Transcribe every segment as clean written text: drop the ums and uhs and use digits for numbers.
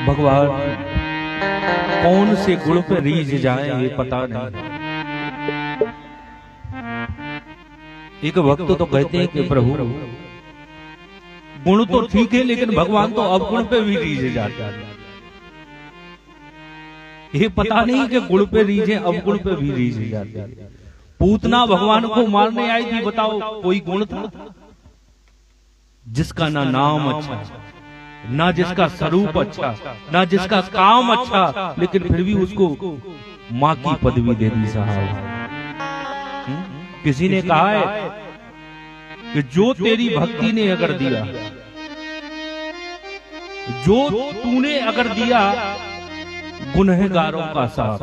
भगवान कौन से गुण पे रीझ जाए ये पता नहीं। एक भक्त तो कहते हैं कि प्रभु गुण तो ठीक है लेकिन भगवान तो अवगुण पे भी रीझ जाते हैं। ये पता नहीं कि गुण पे रीझे अवगुण पे भी रीझ जाते हैं। पूतना भगवान को मारने आई थी, बताओ कोई गुण था? जिसका ना नाम अच्छा, ना जिसका स्वरूप अच्छा, ना जिसका काम अच्छा, लेकिन फिर भी उसको मां की पदवी दे दी साहब। किसी ने कहा है कि जो तेरी भक्ति ने अगर दिया, जो तूने अगर दिया गुनहगारों का साथ,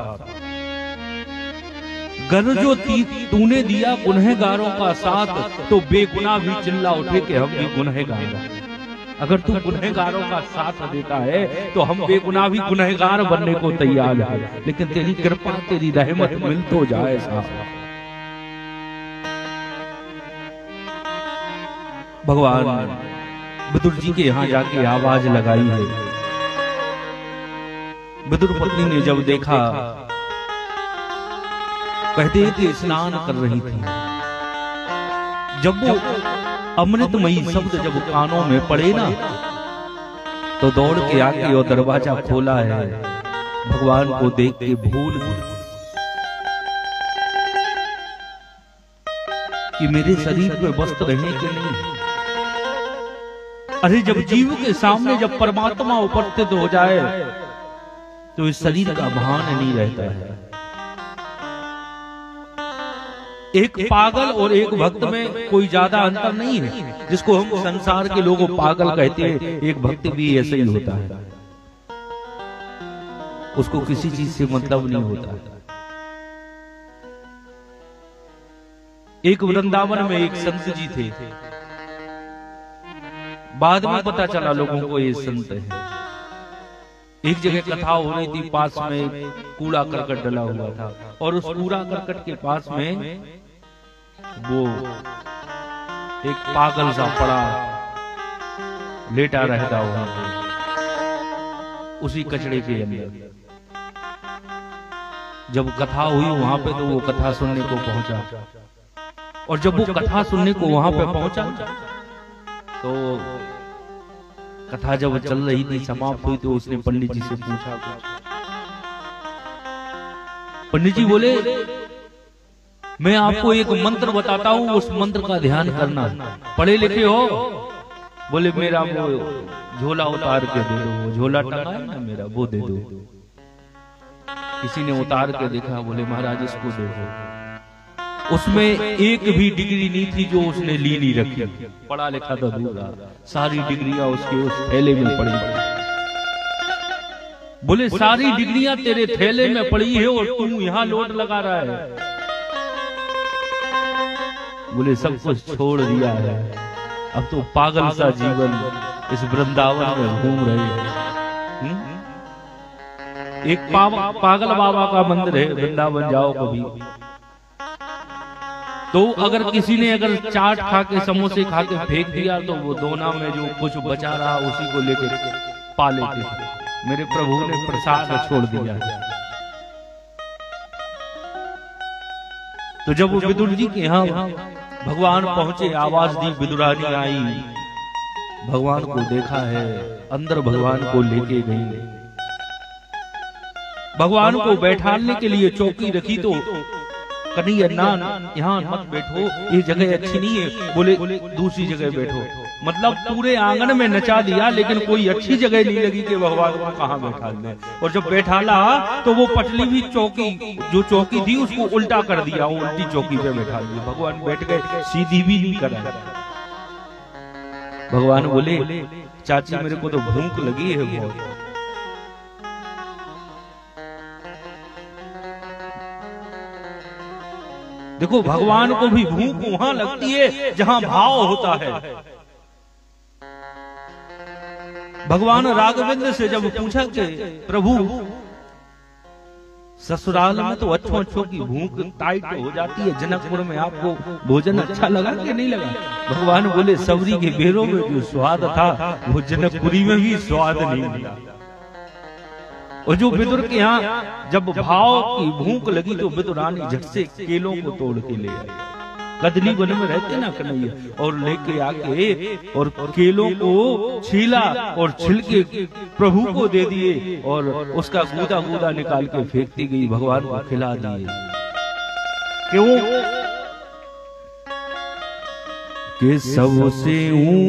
गर जो तूने दिया गुनहगारों का साथ, तो बेगुनाह भी चिल्ला उठे कि हम भी गुनहगार। अगर तू गुनहगारों का साथ देता है तो हम बेगुनाह भी गुनहगार बनने को तैयार है, लेकिन तेरी कृपा तेरी रहमत मिल तो जाए साहब। भगवान विदुर जी के यहाँ जाके आवाज लगाई है। विदुर पत्नी ने जब देखा, कहते कि स्नान कर रही थी, जब वो अमृतमयी शब्द जब कानों में पड़े ना, तो दौड़ के आके और दरवाजा खोला है। भगवान को देख के भूल कि मेरे शरीर पे वस्त्र रहे कि नहीं। अरे जब जीव के सामने जब परमात्मा उपस्थित हो जाए तो इस शरीर का भान नहीं रहता है। एक पागल और एक भक्त में कोई ज्यादा अंतर नहीं है। जिसको हम संसार के लोगों पागल कहते हैं, एक भक्त भी ऐसे ही होता है, उसको किसी चीज से मतलब नहीं होता है। एक वृंदावन में एक संत जी थे, बाद में पता चला लोगों को ये संत है। एक जगह कथा हो रही थी, पास में कूड़ा करकट डला हुआ था, और उस कूड़ा करकट के पास में वो एक पागल सा पड़ा लेटा रहता हुआ उसी कचड़े के अंदर। जब कथा हुई वहां पे तो वो कथा सुनने को पहुंचा, और जब वो कथा सुनने को वहां पे पहुंचा तो कथा जब चल रही थी समाप्त हुई, तो उसने पंडित जी से पूछा। पंडित जी बोले मैं आपको एक मंत्र बताता हूँ, उस मंत्र का ध्यान करना। पढ़े लिखे हो? बोले मेरा वो झोला उतार के दे दो, वो झोला टंगा है ना मेरा, वो दे दो। किसी ने उतार के देखा, बोले महाराज इसको दे दो। उसमें एक भी डिग्री नहीं थी जो उसने ली नहीं रखी। पढ़ा लिखा था दूर, सारी डिग्रियां उसके उस थैले में पड़ी। बोले सारी डिग्रियां तेरे थैले में पड़ी है और तू यहाँ लोट लगा रहा है। बोले सब कुछ छोड़ दिया है, अब तो पागल सा जीवन इस वृंदावन में घूम रहे हैं। एक पागल बाबा का मंदिर है, वृंदावन जाओ कभी तो अगर किसी ने अगर चाट खा के समोसे खा के फेंक दिया तो वो दोना में जो कुछ बचा रहा उसी को लेके पा लेते। मेरे प्रभु ने प्रसाद छोड़ दिया। तो जब वो विदुर जी के यहाँ भगवान पहुंचे, आवाज दी, विदुरानी आई, भगवान को देखा है, अंदर भगवान को लेके गई। भगवान को बैठाने के लिए चौकी रखी तो कन्हैया ना यहाँ मत बैठो, ये जगह अच्छी नहीं है। बोले दूसरी जगह बैठो। मतलब पूरे आंगन में नचा दिया, लेकिन कोई अच्छी जगह नहीं लगी कि भगवान को कहाँ बैठा दे। और जब बैठाला तो वो पटली भी चौकी जो चौकी थी उसको उल्टा कर दिया, उल्टी चौकी पे बैठा दिया। भगवान बैठ गए, सीधी भी नहीं करा। भगवान बोले चाची मेरे को तो भूख लगी है बहुत। देखो भगवान को भी भूख वहां लगती है जहां भाव होता है। भगवान राघवेंद्र से जब पूछा कि प्रभु ससुराल में तो अच्छों अच्छों की भूख टाइट हो जाती है, जनकपुर में आपको भोजन अच्छा लगा कि नहीं लगा? भगवान बोले सबरी के बेरों में जो स्वाद था वो जनकपुरी में भी स्वाद नहीं मिला। और जो विदुर के यहाँ जब भाव की भूख लगी तो विदुरानी झट से केलों को तोड़ के ले आई। कदली वन में रहते ना कन्हैया, और लेके आके और केलों को छीला और छिलके प्रभु को दे दिए और उसका गूदा गूदा निकाल के फेंकती गई, भगवान को खिला दिए। क्यों कि सबसे ऊंची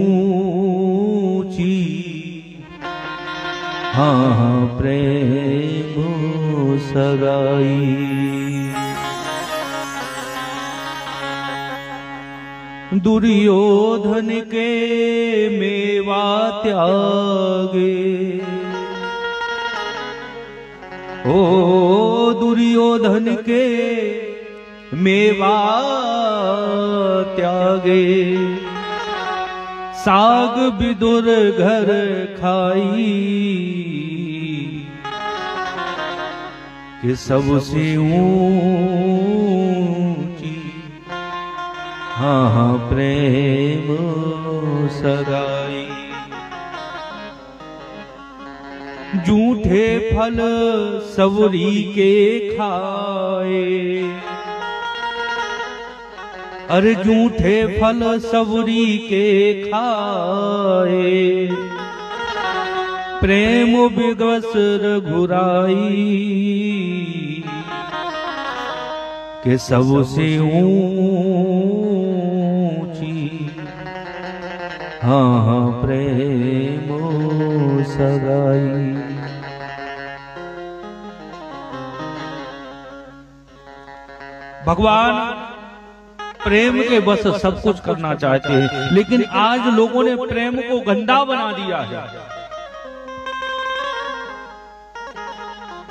हाँ प्रेम सगाई, दुर्योधन के मेवा त्यागे, ओ दुर्योधन के मेवा त्यागे, साग विदुर घर खाई, कि सबसे ऊंची हाँ प्रेम सगाई, जूठे फल सवरी के खाए, अरे जूठे फल सवरी के खाए, प्रेम विवश रघुराई, कि सबसे ऊंची हाँ प्रेम सगाई। भगवान प्रेम के बस सब कुछ करना चाहते हैं, लेकिन आज लोगों ने प्रेम को गंदा बना दिया है।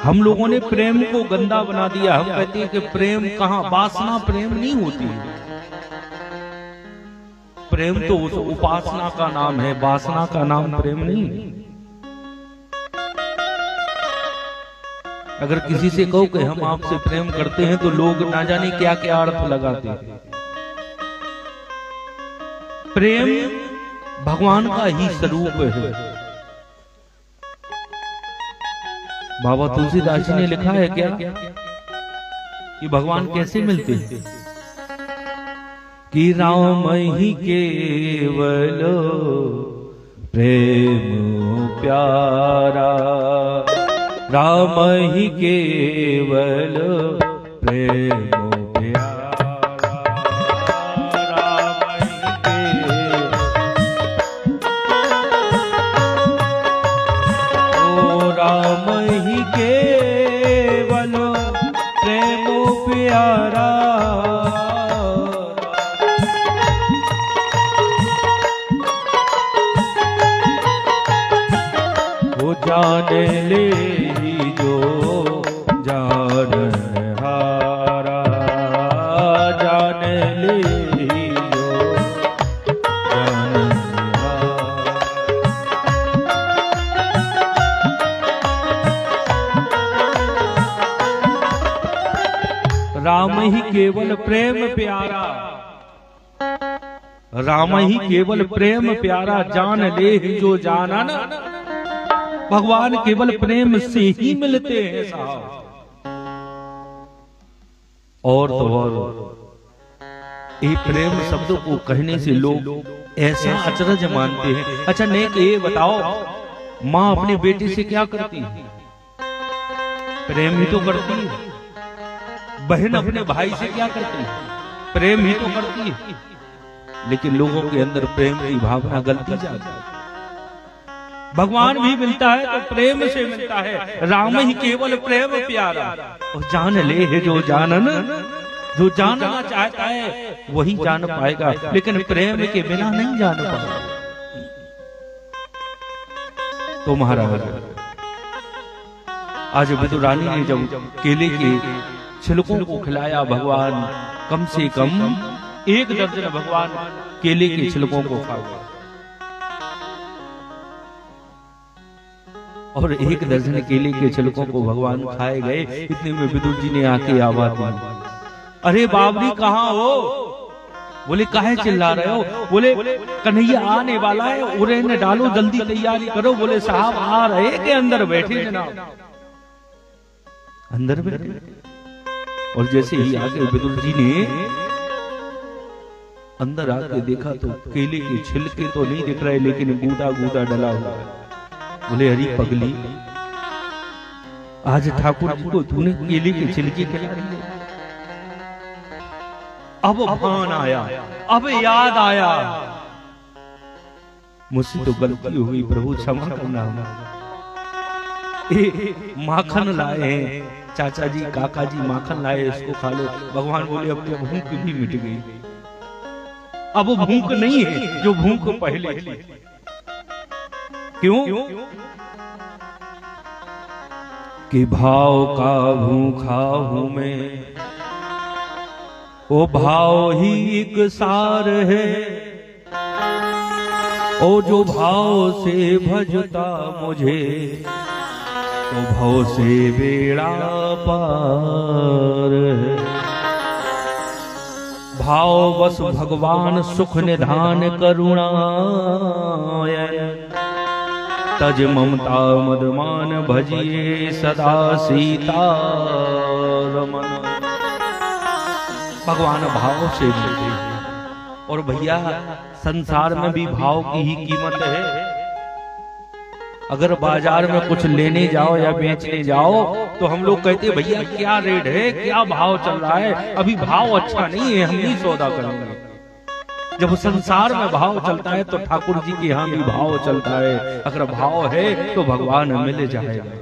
हम लोगों ने प्रेम को गंदा बना दिया। हम कहते हैं कि प्रेम कहाँ, वासना प्रेम नहीं होती है। प्रेम तो उस उपासना का नाम है, वासना का नाम प्रेम नहीं। अगर किसी से कहो कि हम आपसे प्रेम करते हैं तो लोग ना जाने क्या क्या अर्थ लगाते हैं। प्रेम भगवान का ही स्वरूप है। बाबा तुलसीदास जी ने लिखा है क्या कि भगवान कैसे मिलते हैं, कि राम ही केवल प्रेम प्यारा, राम ही केवल प्रेम जान ले ही जो जानहारा, जान ले ही जो जानहारा। राम ही केवल प्रेम प्यारा, राम ही केवल प्रेम प्यारा, जान ले ही जो जानन। भगवान केवल प्रेम से ही मिलते हैं साहब। और तो और ये प्रेम शब्द को कहने से लोग ऐसा अचरज मानते हैं। अच्छा नेक ये बताओ, माँ अपने बेटे से क्या करती है? प्रेम ही तो करती है। बहन अपने भाई से क्या करती है? प्रेम ही तो करती है। लेकिन लोगों के अंदर प्रेम की भावना गलती जाती है। भगवान भी मिलता है तो प्रेम से मिलता है। राम ही केवल प्रेम प्यारा, और जान ले है जो जानन। जो जानना चाहता है वही जान पाएगा, लेकिन प्रेम के बिना नहीं जान पाएगा। तो महाराज आज विदुरानी ने जब केले के छिलकों को खिलाया, भगवान कम से कम 1 दर्जन भगवान केले के छिलकों को खा गए, और 1 दर्जन केले के छिलकों को भगवान खाए गए। इतने में विदुर जी ने आके आवाज दी, अरे बाबरी कहाँ हो? बोले काहे चिल्ला रहे हो? बोले कन्हैया आने वाला है, उन्हें डालो, जल्दी तैयारी करो। बोले साहब आ रहे के अंदर बैठे जनाब। अंदर बैठे। और जैसे ही आगे विदुर जी ने अंदर आके देखा तो केले के छिलके तो नहीं दिख रहे, लेकिन गूदा गूदा डला हुआ है। बोले अरे पगली, आज ठाकुर जी को तूने केले के छिलके खिला दिए। अब भान आया, अब याद आया, मुझसे तो गलती हो गई, प्रभु क्षमा करना। माखन लाए हैं चाचा जी, काका जी माखन लाए, इसको खा लो। भगवान बोले अब तो भूख भी मिट गई। अब वो भूख नहीं है जो भूख पहले थी। क्यों? कि भाव का भूखा हूं मैं, वो भाव ही एक सार है। ओ जो भाव से भजता मुझे, तो भाव से बेड़ा पार है। भाव बस भगवान सुख निधान करुणा, तज ममता मदमान भजिए सदा सीता रमन। भगवान भाव से मिलते हैं। और भैया संसार में भी भाव की ही कीमत है। अगर बाजार में कुछ लेने जाओ या बेचने जाओ तो हम लोग कहते भैया क्या रेट है, क्या भाव चल रहा है, अभी भाव अच्छा नहीं है, हम नहीं सौदा करेंगे। जब संसार में भाव चलता है तो ठाकुर जी के यहाँ भी भाव चलता है। अगर भाव है तो भगवान मिल जाएगा।